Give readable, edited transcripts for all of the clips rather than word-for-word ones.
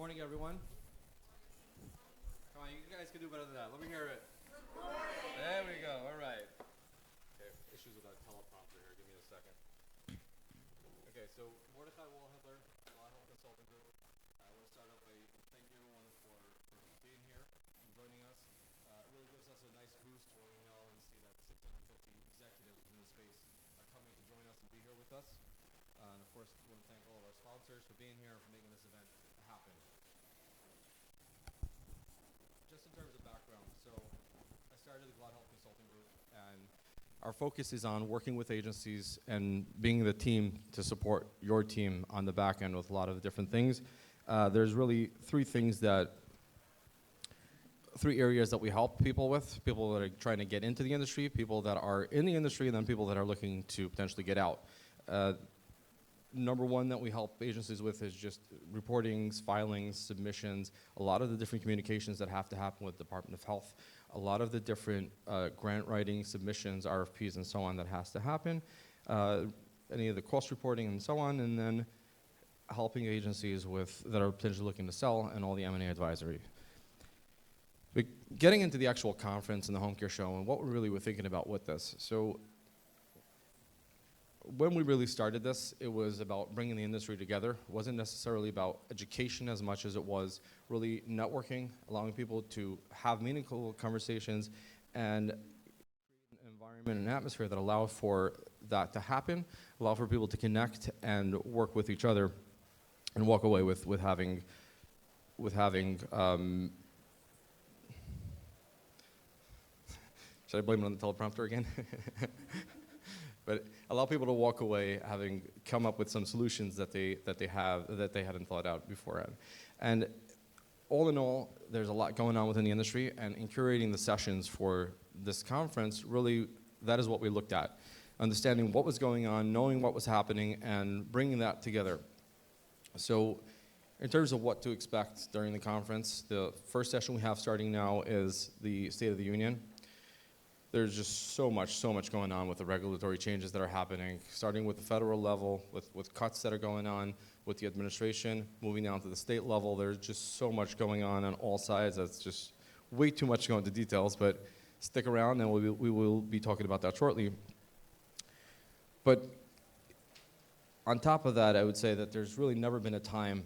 morning, everyone. Come on, you guys can do better than that. Let me hear it. Good morning. There we go. All right. Okay, issues with that teleprompter here. Give me a second. Okay, so Mordechai Wolhendler, GlattHealth Consulting Group. I want to start off by thanking everyone for being here and joining us. It really gives us a nice boost when we know and see that 650 executives in the space are coming to join us and be here with us. And of course, we want to thank all of our sponsors for being here and for making this event happen. Just in terms of background, so I started the GlattHealth Consulting Group, and our focus is on working with agencies and being the team to support your team on the back end with a lot of different things. There's really three areas that we help people with: people that are trying to get into the industry, people that are in the industry, and then people that are looking to potentially get out. Number one that we help agencies with is just reportings, filings, submissions, a lot of the different communications that have to happen with the Department of Health, a lot of the different grant writing, submissions, RFPs, and so on that has to happen, any of the cost reporting and so on, and then helping agencies that are potentially looking to sell and all the M&A advisory. But getting into the actual conference and the home care show and what we really were thinking about with this. So when we really started this, it was about bringing the industry together. It wasn't necessarily about education as much as it was really networking, allowing people to have meaningful conversations and create an environment and atmosphere that allow for that to happen, allow for people to connect and work with each other and walk away with having should I blame it on the teleprompter again? But allow people to walk away having come up with some solutions that they hadn't thought out beforehand. And all in all, there's a lot going on within the industry, and in curating the sessions for this conference, really, that is what we looked at. Understanding what was going on, knowing what was happening, and bringing that together. So in terms of what to expect during the conference, the first session we have starting now is the State of the Union. There's just so much going on with the regulatory changes that are happening, starting with the federal level, with cuts that are going on with the administration, moving down to the state level. There's just so much going on all sides. That's just way too much to go into details, but stick around and we will be talking about that shortly. But on top of that, I would say that there's really never been a time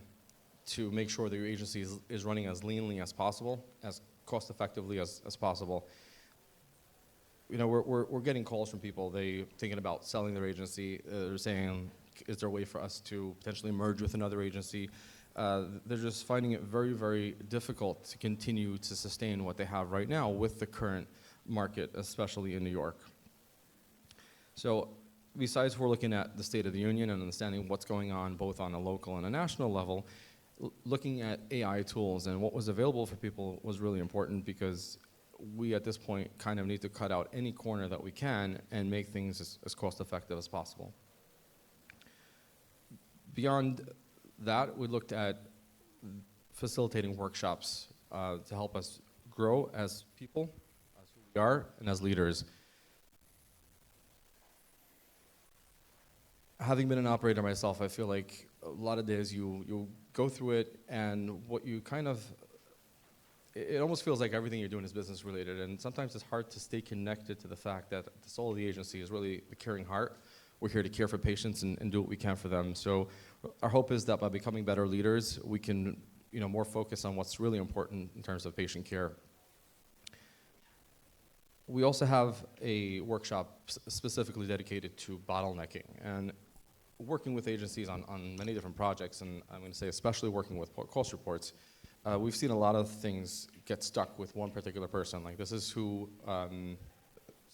to make sure that your agency is running as leanly as possible, as cost effectively as possible. You know, we're getting calls from people, they thinking about selling their agency. They're saying, is there a way for us to potentially merge with another agency? They're just finding it very, very difficult to continue to sustain what they have right now with the current market, especially in New York. So besides we're looking at the State of the Union and understanding what's going on both on a local and a national level, looking at AI tools and what was available for people was really important, because we at this point kind of need to cut out any corner that we can and make things as cost effective as possible. Beyond that, we looked at facilitating workshops to help us grow as people, as who we are, and as leaders. Having been an operator myself, I feel like a lot of days you go through it, and what you kind of, it almost feels like everything you're doing is business related, and sometimes it's hard to stay connected to the fact that the soul of the agency is really the caring heart. We're here to care for patients and do what we can for them. So our hope is that by becoming better leaders, we can more focus on what's really important in terms of patient care. We also have a workshop specifically dedicated to bottlenecking and working with agencies on many different projects, and I'm going to say especially working with cost reports. We've seen a lot of things get stuck with one particular person. Like, this is who,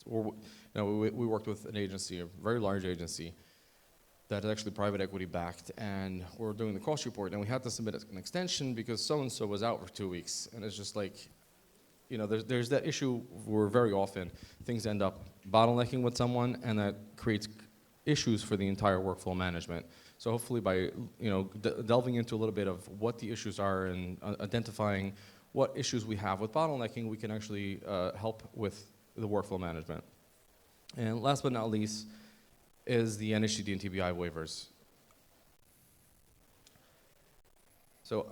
we worked with an agency, a very large agency, that is actually private equity backed, and we're doing the cost report, and we had to submit an extension because so-and-so was out for 2 weeks. And it's just like, there's that issue where very often things end up bottlenecking with someone, and that creates issues for the entire workflow management. So hopefully by delving into a little bit of what the issues are and identifying what issues we have with bottlenecking, we can actually help with the workflow management. And last but not least is the NHTD and TBI waivers. So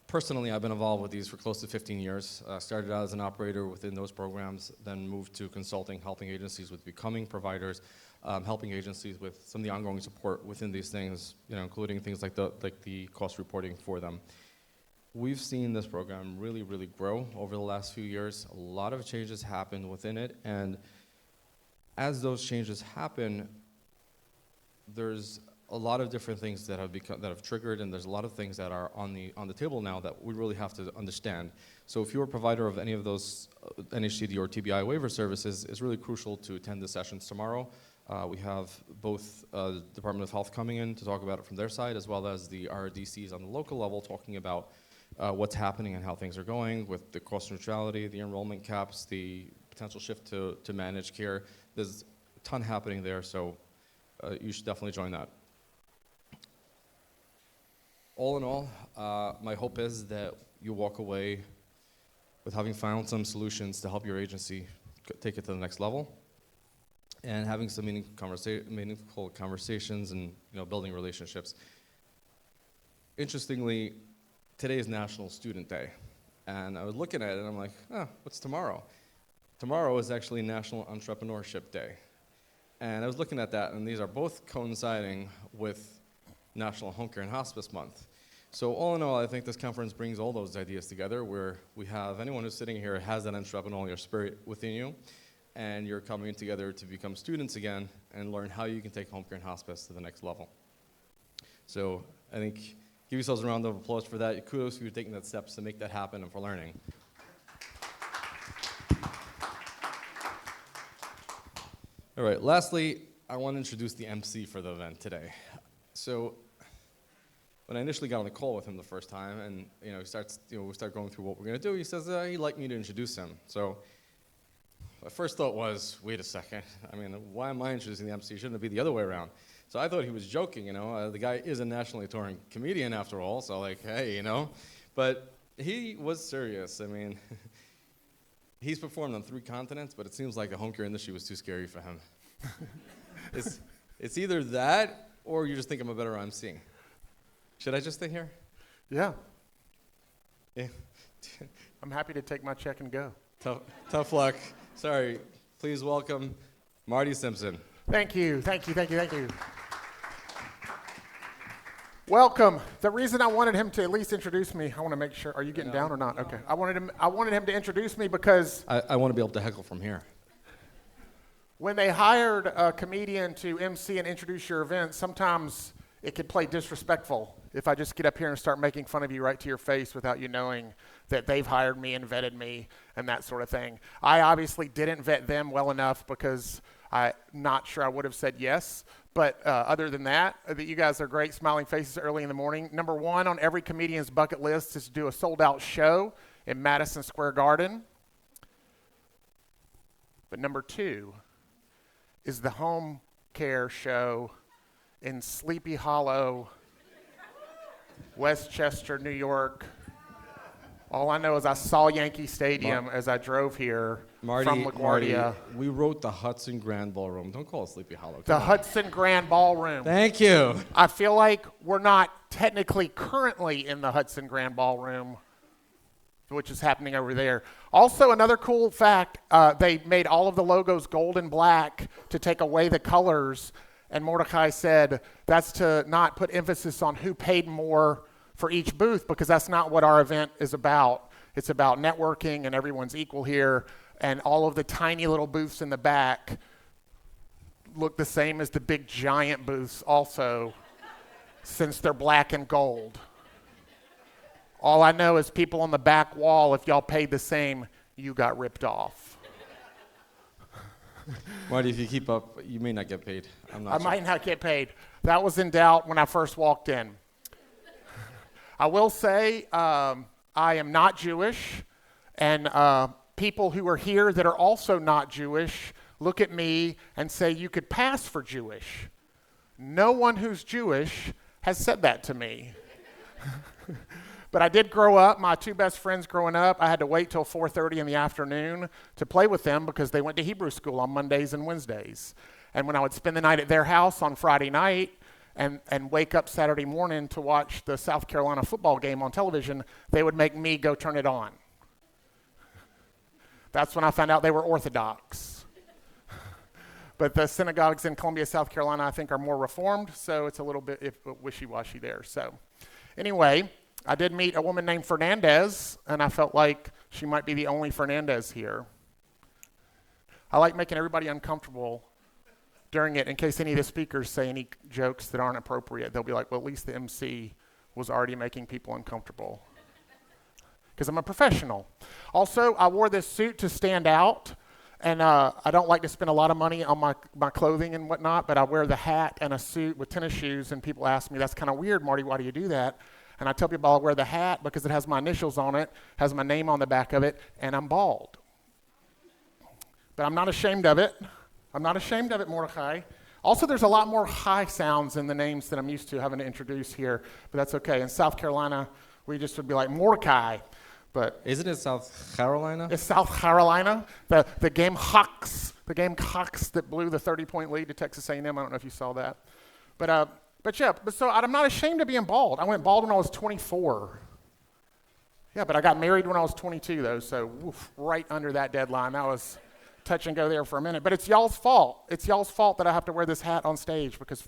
Personally, I've been involved with these for close to 15 years. Started out as an operator within those programs, then moved to consulting, helping agencies with becoming providers, helping agencies with some of the ongoing support within these things, including things like the cost reporting for them. We've seen this program really, really grow over the last few years. A lot of changes happened within it, and as those changes happen, there's a lot of different things that have triggered, and there's a lot of things that are on the table now that we really have to understand. So if you're a provider of any of those NHTD or TBI waiver services, it's really crucial to attend the sessions tomorrow. We have both the Department of Health coming in to talk about it from their side, as well as the RDCs on the local level talking about what's happening and how things are going with the cost neutrality, the enrollment caps, the potential shift to managed care. There's a ton happening there, so you should definitely join that. All in all, my hope is that you walk away with having found some solutions to help your agency take it to the next level, and having some meaningful conversations and building relationships. Interestingly, today is National Student Day, and I was looking at it and I'm like, what's tomorrow? Tomorrow is actually National Entrepreneurship Day. And I was looking at that, and these are both coinciding with National Home Care and Hospice Month. So all in all, I think this conference brings all those ideas together, where we have anyone who's sitting here has that entrepreneurial spirit within you, and you're coming together to become students again and learn how you can take home care and hospice to the next level. So I think give yourselves a round of applause for that. Kudos for you taking that steps to make that happen and for learning. All right, lastly, I want to introduce the MC for the event today. So when I initially got on the call with him the first time, and we start going through what we're going to do, he says he'd like me to introduce him. So my first thought was, wait a second. I mean, why am I introducing the MC? Shouldn't it be the other way around? So I thought he was joking, the guy is a nationally touring comedian after all, so like, hey, But he was serious. I mean, he's performed on 3 continents, but it seems like the home care industry was too scary for him. It's either that, or you just think I'm a better MC. Should I just stay here? Yeah. Yeah. I'm happy to take my check and go. Tough luck. Sorry. Please welcome Marty Simpson. Thank you. Welcome. The reason I wanted him to at least introduce me, I want to make sure, are you getting down or not? No. Okay. I wanted him to introduce me because I want to be able to heckle from here. When they hired a comedian to MC and introduce your event, sometimes it could play disrespectful if I just get up here and start making fun of you right to your face without you knowing that they've hired me and vetted me and that sort of thing. I obviously didn't vet them well enough because I'm not sure I would have said yes. But other than that, you guys are great, smiling faces early in the morning. Number 1 on every comedian's bucket list is to do a sold-out show in Madison Square Garden. But number 2 is the home care show in Sleepy Hollow, Westchester, New York. All I know is I saw Yankee Stadium as I drove here from LaGuardia. Marty, we wrote the Hudson Grand Ballroom. Don't call it Sleepy Hollow. The Hudson Grand Ballroom. Thank you. I feel like we're not technically currently in the Hudson Grand Ballroom, which is happening over there. Also, another cool fact, they made all of the logos gold and black to take away the colors. And Mordechai said that's to not put emphasis on who paid more for each booth, because that's not what our event is about. It's about networking and everyone's equal here. And all of the tiny little booths in the back look the same as the big giant booths also, since they're black and gold. All I know is people on the back wall, if y'all paid the same, you got ripped off. Marty, if you keep up, you may not get paid. I might not get paid. That was in doubt when I first walked in. I will say I am not Jewish, and people who are here that are also not Jewish look at me and say you could pass for Jewish. No one who's Jewish has said that to me. But I did grow up. My 2 best friends growing up, I had to wait till 4:30 in the afternoon to play with them because they went to Hebrew school on Mondays and Wednesdays. And when I would spend the night at their house on Friday night, and wake up Saturday morning to watch the South Carolina football game on television, they would make me go turn it on. That's when I found out they were Orthodox. But the synagogues in Columbia, South Carolina, I think are more Reformed, so it's a little bit wishy-washy there. So anyway, I did meet a woman named Fernandez, and I felt like she might be the only Fernandez here. I like making everybody uncomfortable during it in case any of the speakers say any jokes that aren't appropriate. They'll be like, well, at least the MC was already making people uncomfortable. Because I'm a professional. Also, I wore this suit to stand out, and I don't like to spend a lot of money on my clothing and whatnot, but I wear the hat and a suit with tennis shoes, and people ask me, that's kind of weird, Marty, why do you do that? And I tell people I wear the hat because it has my initials on it, has my name on the back of it, and I'm bald. But I'm not ashamed of it. I'm not ashamed of it, Mordechai. Also, there's a lot more high sounds in the names that I'm used to having to introduce here, but that's okay. In South Carolina, we just would be like Mordecai, but Isn't it South Carolina? it's South Carolina. The Gamehawks that blew the 30-point lead to Texas A&M. I don't know if you saw that, but so I'm not ashamed of being bald. I went bald when I was 24. Yeah, but I got married when I was 22 though, so right under that deadline. That was touch and go there for a minute, but it's y'all's fault. It's y'all's fault that I have to wear this hat on stage because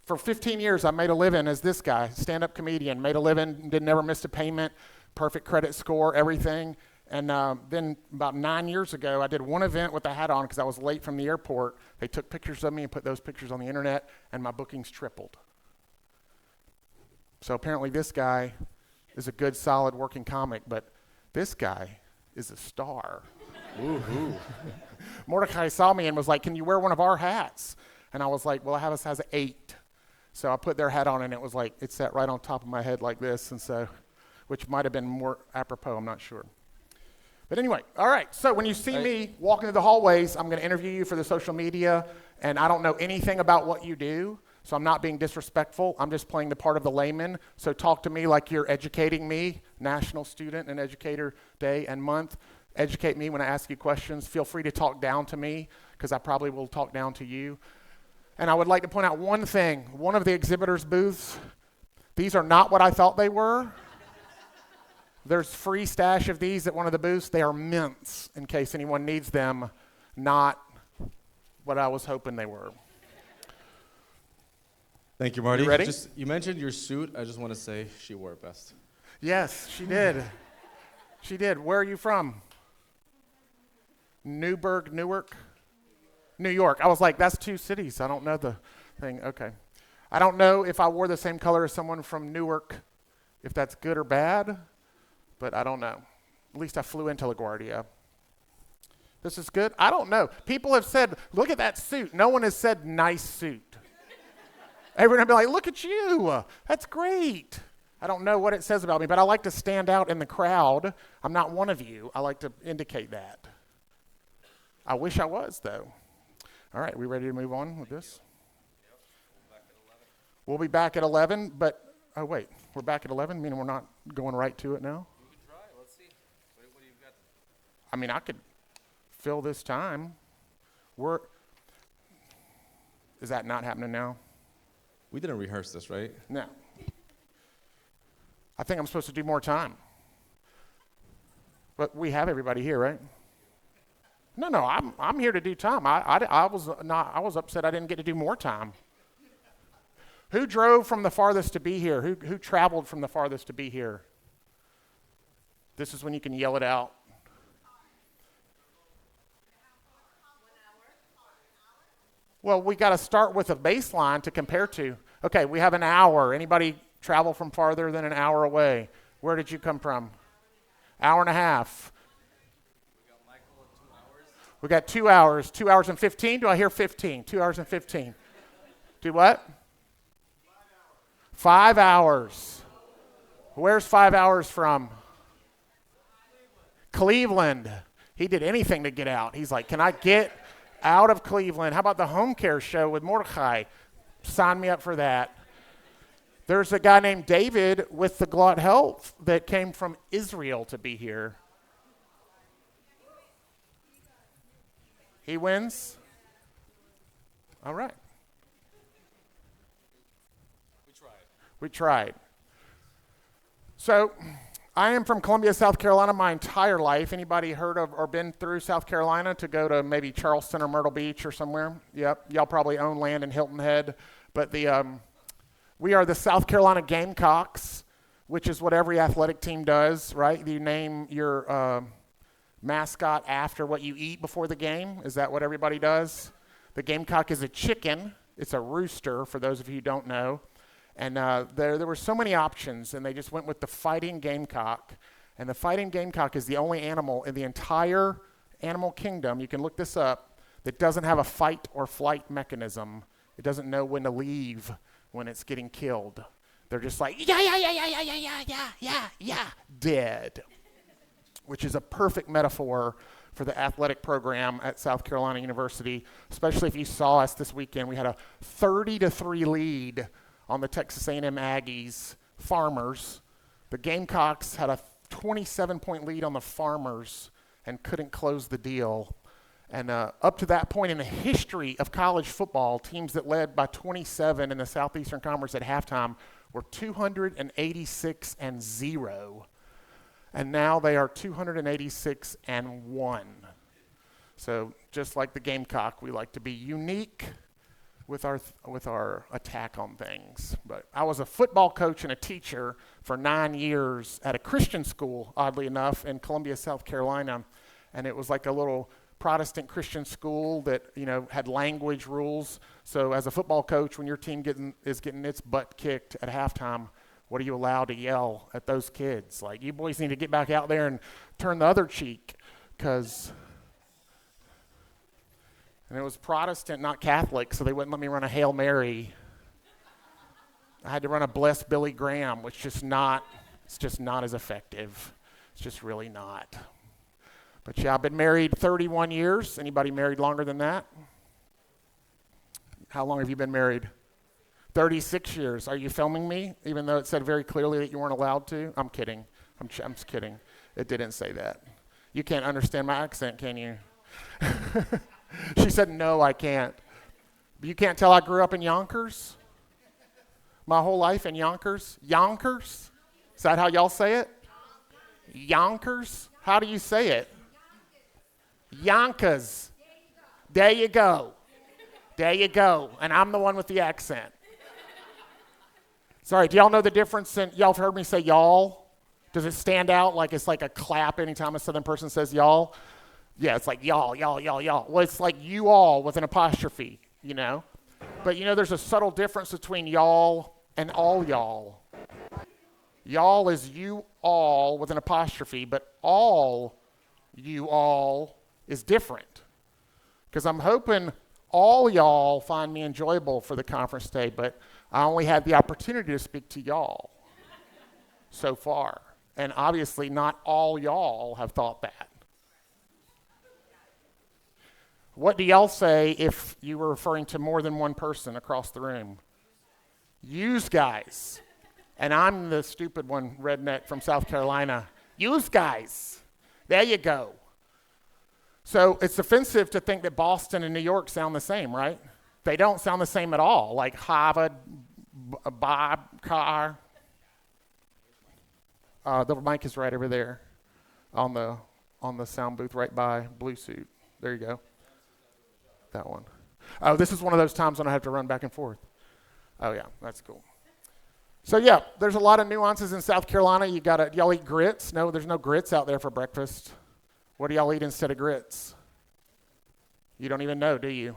for 15 years I made a living as this guy, stand-up comedian, made a living, never missed a payment, perfect credit score, everything. And then about 9 years ago, I did one event with the hat on because I was late from the airport. They took pictures of me and put those pictures on the internet, and my bookings tripled. So apparently this guy is a good, solid working comic, but this guy is a star. Woo-hoo. Mordecai saw me and was like, can you wear one of our hats? And I was like, well, I have a size 8. So I put their hat on and it was like, it sat right on top of my head like this, and so, which might have been more apropos, I'm not sure. But anyway, all right, so when you see me walking through the hallways, I'm gonna interview you for the social media, and I don't know anything about what you do, so I'm not being disrespectful, I'm just playing the part of the layman, so talk to me like you're educating me, National Student and Educator Day and Month. Educate me when I ask you questions. Feel free to talk down to me, because I probably will talk down to you. And I would like to point out one thing. One of the exhibitors' booths, these are not what I thought they were. There's free stash of these at one of the booths. They are mints, in case anyone needs them, not what I was hoping they were. Thank you, Marty. You ready? You mentioned your suit. I just want to say she wore it best. Yes, she did. She did. Where are you from? Newark? New York. I was like, that's 2 cities. I don't know the thing. Okay. I don't know if I wore the same color as someone from Newark, if that's good or bad, but I don't know. At least I flew into LaGuardia. This is good? I don't know. People have said, look at that suit. No one has said nice suit. Everyone will be like, look at you. That's great. I don't know what it says about me, but I like to stand out in the crowd. I'm not one of you. I like to indicate that. I wish I was, though. All right, we ready to move on with this? Yep. We'll be back at 11, but, oh, wait. We're back at 11, meaning we're not going right to it now? We can try. Let's see. What do you got? I mean, I could fill this time. Is that not happening now? We didn't rehearse this, right? No. I think I'm supposed to do more time. But we have everybody here, right? No, I'm here to do time. I was upset I didn't get to do more time. Who drove from the farthest to be here? Who traveled from the farthest to be here? This is when you can yell it out. Well, we got to start with a baseline to compare to. Okay, we have an hour. Anybody travel from farther than an hour away? Where did you come from? Hour and a half. We got 2 hours. 2 hours and 15? Do I hear 15? 2 hours and 15. Do what? 5 hours. Where's 5 hours from? Cleveland. He did anything to get out. He's like, can I get out of Cleveland? How about the home care show with Mordechai? Sign me up for that. There's a guy named David with the GlattHealth that came from Israel to be here. He wins? All right. We tried. So I am from Columbia, South Carolina my entire life. Anybody heard of or been through South Carolina to go to maybe Charleston or Myrtle Beach or somewhere? Yep. Y'all probably own land in Hilton Head. But we are the South Carolina Gamecocks, which is what every athletic team does, right? You name your mascot after what you eat before the game. Is that what everybody does? The Gamecock is a chicken. It's a rooster, for those of you who don't know. And there were so many options, and they just went with the fighting gamecock. And the fighting gamecock is the only animal in the entire animal kingdom, you can look this up, that doesn't have a fight or flight mechanism. It doesn't know when to leave when it's getting killed. They're just like, yeah, dead. Which is a perfect metaphor for the athletic program at South Carolina University, especially if you saw us this weekend. We had a 30-3 lead on the Texas A&M Aggies Farmers. The Gamecocks had a 27-point lead on the Farmers and couldn't close the deal. And up to that point in the history of college football, teams that led by 27 in the Southeastern Conference at halftime were 286-0. And now they are 286-1. So just like the Gamecock, we like to be unique with our attack on things. But I was a football coach and a teacher for 9 years at a Christian school, oddly enough, in Columbia, South Carolina. And it was like a little Protestant Christian school that, had language rules. So as a football coach, when your team is getting its butt kicked at halftime, what are you allowed to yell at those kids? Like, you boys need to get back out there and turn the other cheek, and it was Protestant, not Catholic, so they wouldn't let me run a Hail Mary. I had to run a Bless Billy Graham, which it's just not as effective. It's just really not. But yeah, I've been married 31 years. Anybody married longer than that? How long have you been married? 36 years. Are you filming me, even though it said very clearly that you weren't allowed to? I'm kidding. I'm just kidding. It didn't say that. You can't understand my accent, can you? She said, no, I can't. You can't tell I grew up in Yonkers? My whole life in Yonkers? Yonkers? Is that how y'all say it? Yonkers? How do you say it? Yonkers. There you go. There you go. And I'm the one with the accent. Sorry, do y'all know the difference y'all have heard me say y'all? Does it stand out like it's like a clap anytime a Southern person says y'all? Yeah, it's like y'all. Well, it's like you all with an apostrophe, But there's a subtle difference between y'all and all y'all. Y'all is you all with an apostrophe, but all you all is different. Because I'm hoping all y'all find me enjoyable for the conference day, but I only had the opportunity to speak to y'all so far. And obviously not all y'all have thought that. What do y'all say if you were referring to more than one person across the room? Use guys. And I'm the stupid one, redneck from South Carolina. Use guys. There you go. So it's offensive to think that Boston and New York sound the same, right? They don't sound the same at all, like Harvard, Bob, Carr. The mic is right over there on the sound booth right by Blue Suit. There you go. That one. Oh, this is one of those times when I have to run back and forth. Oh, yeah, that's cool. So, yeah, there's a lot of nuances in South Carolina. Y'all eat grits? No, there's no grits out there for breakfast. What do y'all eat instead of grits? You don't even know, do you?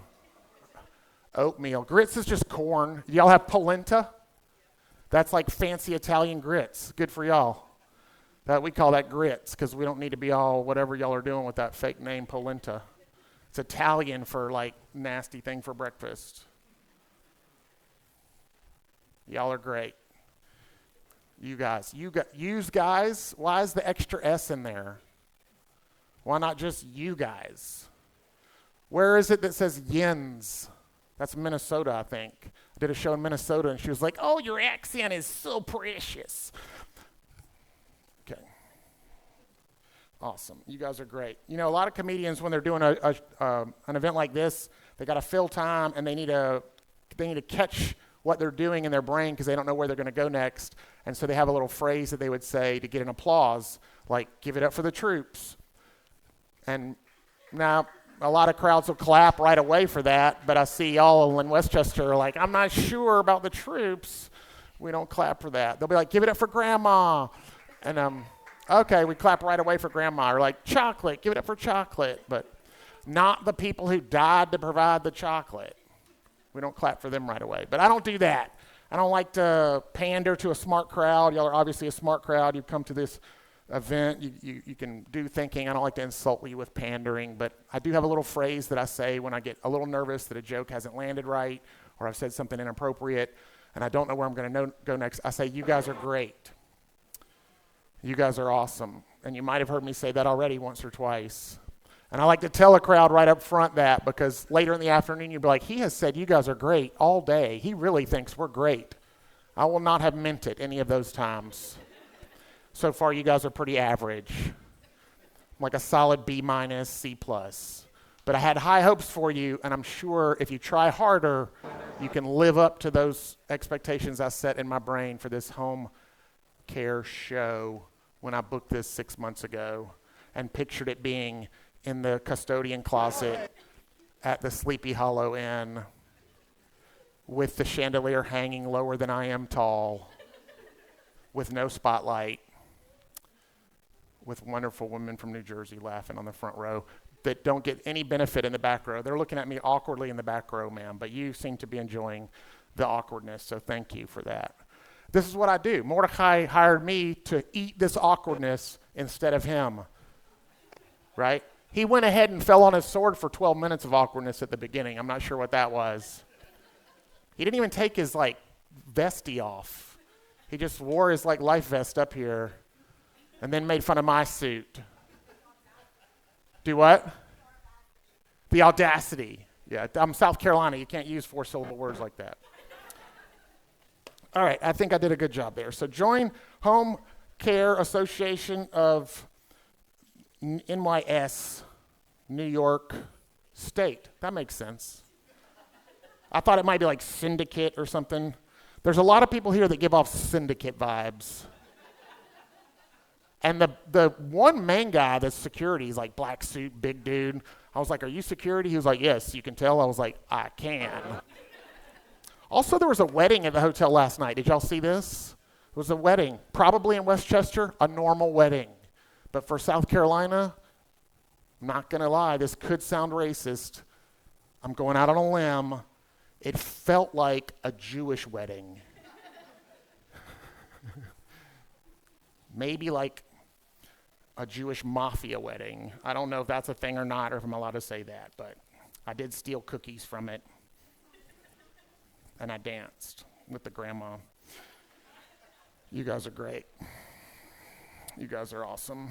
Oatmeal. Grits is just corn. Y'all have polenta? That's like fancy Italian grits. Good for y'all. We call that grits because we don't need to be all whatever y'all are doing with that fake name polenta. It's Italian for like nasty thing for breakfast. Y'all are great. You guys. Use guys. Why is the extra S in there? Why not just you guys? Where is it that says yins? That's Minnesota, I think. I did a show in Minnesota, and she was like, oh, your accent is so precious. Okay. Awesome. You guys are great. A lot of comedians, when they're doing an event like this, they got to fill time, and they need to catch what they're doing in their brain because they don't know where they're going to go next. And so they have a little phrase that they would say to get an applause, like, give it up for the troops. And now a lot of crowds will clap right away for that, but I see y'all in Westchester are like, I'm not sure about the troops. We don't clap for that. They'll be like, give it up for grandma. And okay, we clap right away for grandma. Or like, chocolate, give it up for chocolate. But not the people who died to provide the chocolate. We don't clap for them right away. But I don't do that. I don't like to pander to a smart crowd. Y'all are obviously a smart crowd. You've come to this event. You can do thinking. I don't like to insult you with pandering. But I do have a little phrase that I say when I get a little nervous that a joke hasn't landed right or I've said something inappropriate and I don't know where I'm going to go next. I say, you guys are great. You guys are awesome. And you might have heard me say that already once or twice. And I like to tell a crowd right up front that because later in the afternoon you'll be like, he has said you guys are great all day. He really thinks we're great. I will not have meant it any of those times. So far you guys are pretty average. Like a solid B-, C+. But I had high hopes for you, and I'm sure if you try harder, you can live up to those expectations I set in my brain for this home care show when I booked this 6 months ago and pictured it being in the custodian closet at the Sleepy Hollow Inn with the chandelier hanging lower than I am tall with no spotlight with wonderful women from New Jersey laughing on the front row that don't get any benefit in the back row. They're looking at me awkwardly in the back row, ma'am, but you seem to be enjoying the awkwardness, so thank you for that. This is what I do. Mordechai hired me to eat this awkwardness instead of him, right? He went ahead and fell on his sword for 12 minutes of awkwardness at the beginning. I'm not sure what that was. He didn't even take his, vesty off. He just wore his, life vest up here and then made fun of my suit. Do what? The audacity. Yeah, I'm South Carolina. You can't use 4-syllable words like that. All right, I think I did a good job there. So join Home Care Association of NYS, New York State. That makes sense. I thought it might be like syndicate or something. There's a lot of people here that give off syndicate vibes. And the one main guy that's security, he's like black suit, big dude. I was like, are you security? He was like, yes, you can tell. I was like, I can. Also, there was a wedding at the hotel last night. Did y'all see this? It was a wedding, probably in Westchester, a normal wedding. But for South Carolina, I'm not going to lie, this could sound racist. I'm going out on a limb. It felt like a Jewish wedding. Maybe like a Jewish mafia wedding. I don't know if that's a thing or not, or if I'm allowed to say that, but I did steal cookies from it. And I danced with the grandma. You guys are great. You guys are awesome.